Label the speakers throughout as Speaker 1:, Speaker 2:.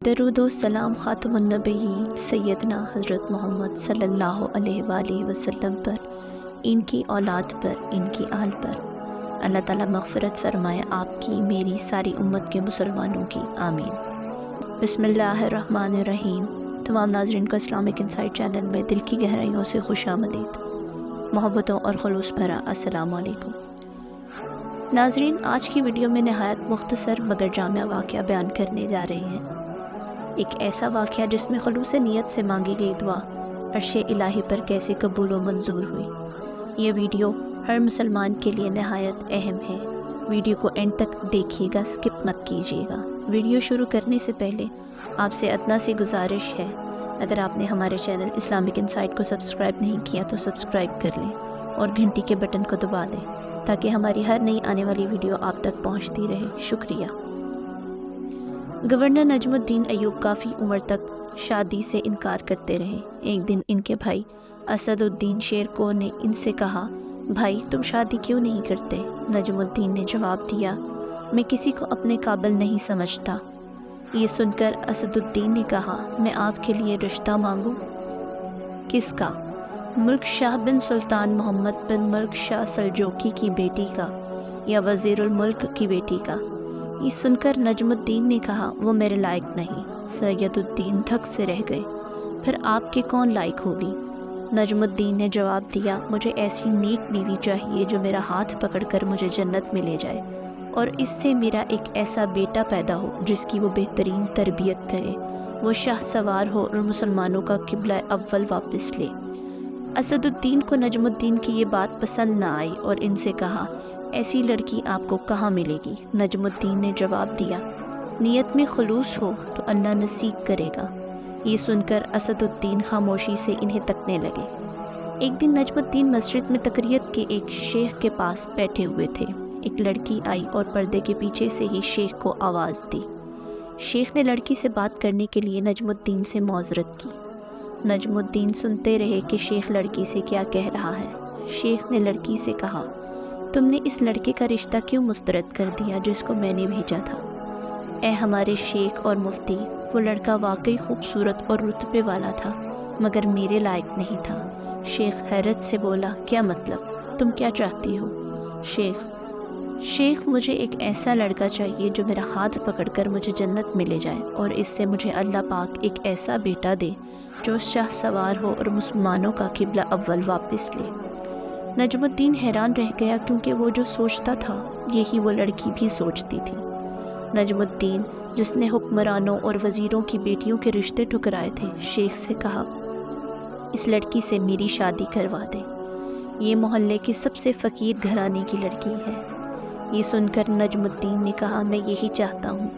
Speaker 1: दरूद व सलाम ख़ातमुन्नबिय्यीन सैयदना हज़रत मोहम्मद सल्लल्लाहु अलैहि वसल्लम पर, इनकी औलाद पर, इनकी आल पर। अल्लाह ताला मग़फ़िरत फ़रमाए आपकी, मेरी, सारी उम्मत के मुसलमानों की, आमीन। बिस्मिल्लाहिर्रहमानिर्रहीम। तमाम नाज़रीन को इस्लामिक इनसाइट चैनल में दिल की गहराइयों से खुशामदीद, मोहब्बतों और ख़ुलूस भरा अस्सलामु अलैकुम। नाज़रीन, आज की वीडियो में नहायत मुख्तसर मगर जामिया वाक़या बयान करने जा रहे हैं। एक ऐसा वाक़या जिसमें ख़ुलूस नीयत से मांगी गई दुआ अर्शे इलाही पर कैसे कबूल व मंजूर हुई। ये वीडियो हर मुसलमान के लिए नहायत अहम है। वीडियो को एंड तक देखिएगा, स्किप मत कीजिएगा। वीडियो शुरू करने से पहले आपसे अदना सी गुजारिश है, अगर आपने हमारे चैनल इस्लामिक इनसाइट को सब्सक्राइब नहीं किया तो सब्सक्राइब कर लें और घंटी के बटन को दबा दें ताकि हमारी हर नई आने वाली वीडियो आप तक पहुंचती रहे। शुक्रिया। गवर्नर नजमुद्दीन अयूब काफ़ी उम्र तक शादी से इनकार करते रहे। एक दिन इनके भाई असदुद्दीन शेरको ने इनसे कहा, भाई तुम शादी क्यों नहीं करते? नजमुद्दीन ने जवाब दिया, मैं किसी को अपने काबिल नहीं समझता। ये सुनकर असदुद्दीन ने कहा, मैं आपके लिए रिश्ता मांगूं? किसका? मुल्क शाह बिन सुल्तान मोहम्मद बिन मुल्क शाह सलजोकी की बेटी का या वज़ीरुल मुल्क की बेटी का? ये सुनकर नजमुद्दीन ने कहा, वो मेरे लायक नहीं। सैयदुद्दीन धक से रह गए। फिर आपके कौन लायक होगी? नजमुद्दीन ने जवाब दिया, मुझे ऐसी नेक बीवी चाहिए जो मेरा हाथ पकड़कर मुझे जन्नत में ले जाए और इससे मेरा एक ऐसा बेटा पैदा हो जिसकी वो बेहतरीन तरबियत करे, वो शाह सवार हो और मुसलमानों का किबला अव्वल वापस ले। असदुद्दीन को नजमुद्दीन की ये बात पसंद ना आई और इनसे कहा, ऐसी लड़की आपको कहाँ मिलेगी? नजमुद्दीन ने जवाब दिया, नीयत में खुलूस हो तो अल्लाह नसीब करेगा। ये सुनकर असदुद्दीन खामोशी से इन्हें तकने लगे। एक दिन नजमुद्दीन मस्जिद में तकरीयत के एक शेख के पास बैठे हुए थे। एक लड़की आई और पर्दे के पीछे से ही शेख को आवाज़ दी। शेख ने लड़की से बात करने के लिए नजमुद्दीन से मौज़रत की। नजमुद्दीन सुनते रहे कि शेख लड़की से क्या कह रहा है। शेख ने लड़की से कहा, तुमने इस लड़के का रिश्ता क्यों मुस्तरद कर दिया जिसको मैंने भेजा था? ए हमारे शेख और मुफ्ती, वो लड़का वाकई खूबसूरत और रुतबे वाला था मगर मेरे लायक नहीं था। शेख हैरत से बोला, क्या मतलब? तुम क्या चाहती हो? शेख, मुझे एक ऐसा लड़का चाहिए जो मेरा हाथ पकड़कर मुझे जन्नत में ले जाए और इससे मुझे अल्लाह पाक एक ऐसा बेटा दे जो शाह सवार हो और मुसलमानों का किबला अव्वल वापस ले। नजमुद्दीन हैरान रह गया क्योंकि वो जो सोचता था यही वो लड़की भी सोचती थी। नजमुद्दीन, जिसने हुक्मरानों और वज़ीरों की बेटियों के रिश्ते ठुकराए थे, शेख से कहा, इस लड़की से मेरी शादी करवा दे। ये मोहल्ले की सबसे फ़कीर घराने की लड़की है। ये सुनकर नजमुद्दीन ने कहा, मैं यही चाहता हूँ।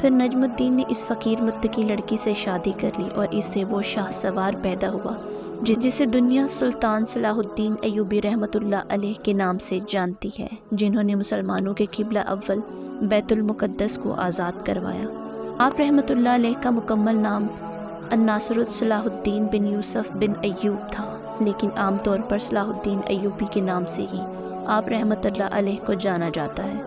Speaker 1: फिर नजमुद्दीन ने इस फ़कीर मुत्तकी लड़की से शादी कर ली और इससे वो शाह सवार पैदा हुआ जिसे दुनिया सुल्तान सलाहुद्दीन अयूबी रहमतुल्लाह अलैह के नाम से जानती है, जिन्होंने मुसलमानों के किबला अव्वल बैतुल मुक़द्दस को आज़ाद करवाया। आप रहमतुल्लाह अलैह का मुकम्मल नाम अन्नासरुल सलाहुद्दीन बिन यूसुफ बिन अयूब था, लेकिन आम तौर पर सलाहुद्दीन अयूबी के नाम से ही आप रहमतुल्लाह अलैह को जाना जाता है।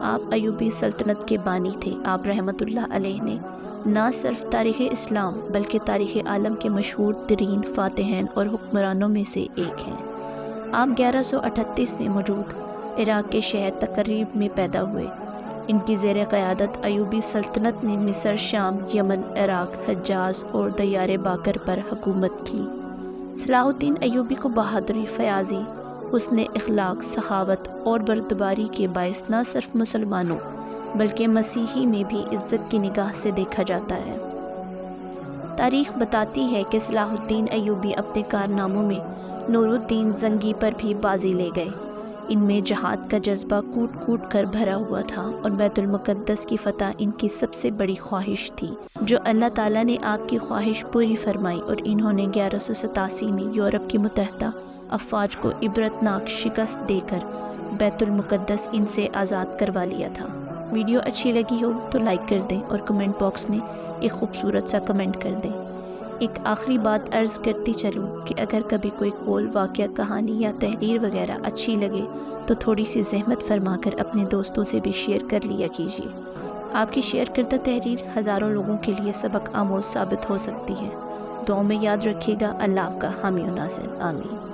Speaker 1: आप अयूबी सल्तनत के बानी थे। आप रहमतुल्लाह अलैह ने ना सिर्फ तारीख़ इस्लाम बल्कि तारीख़ आलम के मशहूर तरीन फ़ातिहैन और हुक्मरानों में से एक हैं। आप 1138 में मौजूद इराक़ के शहर तकरीब में पैदा हुए। इनकी ज़ेर क़यादत अयूबी सल्तनत ने मिस्र, शाम, यमन, इराक़, हज्जाज और दयार बाकर पर हुकूमत की। सलाहुद्दीन अयूबी को बहादुरी, फ़याज़ी, हुस्न इख़लाक़, सखावत और बर्दबारी के बायस न सिर्फ मुसलमानों बल्कि मसीही में भी इज़्ज़त की निगाह से देखा जाता है। तारीख़ बताती है कि सलाहुद्दीन अयूबी अपने कारनामों में नूरुद्दीन ज़ंगी पर भी बाजी ले गए। इनमें जहाद का जज्बा कूट कूट कर भरा हुआ था और बैतुल मुक़द्दस की फ़तह इनकी सबसे बड़ी ख्वाहिश थी, जो अल्लाह ताला ने आपकी ख्वाहिश पूरी फरमाई और इन्होंने 1187 में यूरोप की मुत्तहदा अफ़वाज को इबरतनाक शिकस्त देकर बैतुल मुक़द्दस इनसे आज़ाद करवा लिया था। वीडियो अच्छी लगी हो तो लाइक कर दें और कमेंट बॉक्स में एक खूबसूरत सा कमेंट कर दें। एक आखिरी बात अर्ज़ करती चलूँ कि अगर कभी कोई कौल, वाक़या, कहानी या तहरीर वगैरह अच्छी लगे तो थोड़ी सी ज़हमत फरमा कर अपने दोस्तों से भी शेयर कर लिया कीजिए। آپ کی شیئر کردہ تحریر ہزاروں لوگوں کے لیے سبق آموز ثابت ہو سکتی ہے۔ دعاؤں میں یاد رکھیے گا۔ اللہ آپ کا حامی و ناصر۔ آمین۔